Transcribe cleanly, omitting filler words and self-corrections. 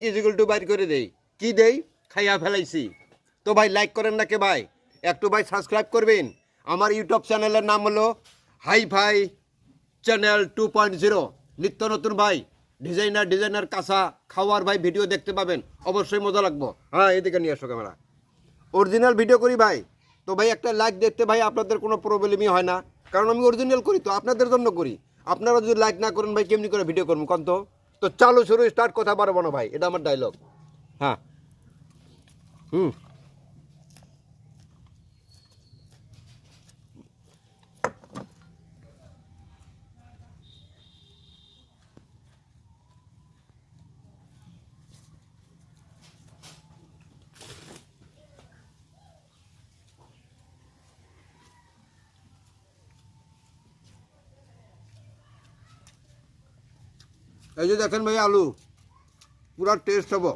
ইজিগুলটু বাইর করে দেই কি দেই খাইয়া ফেলাইছি। তো ভাই লাইক করেন না কে ভাই, একটু ভাই সাবস্ক্রাইব করবেন। আমার ইউটিউব চ্যানেলের নাম হলো হাই ফাই চ্যানেল 2.0। নিত্য নতুন ভাই ডিজাইনার কাঁচা খাওয়ার ভাই ভিডিও দেখতে পাবেন, অবশ্যই মজা লাগবো। হ্যাঁ এদিকে নিয়ে আসো ক্যামেরা, অরিজিনাল ভিডিও করি ভাই। তো ভাই একটা লাইক দেখতে ভাই আপনাদের কোনো প্রবলেমই হয় না, কারণ আমি অরিজিনাল করি তো আপনাদের জন্য করি। আপনারা যদি লাইক না করেন ভাই কেমনি করে ভিডিও করবো কন তো। তো চালু শুরু স্টার্ট, কথা বাড়াবো না ভাই, এটা আমার ডায়লগ। হ্যাঁ হুম এই যে দেখেন ভাই আলু পুরা টেস্ট হবো।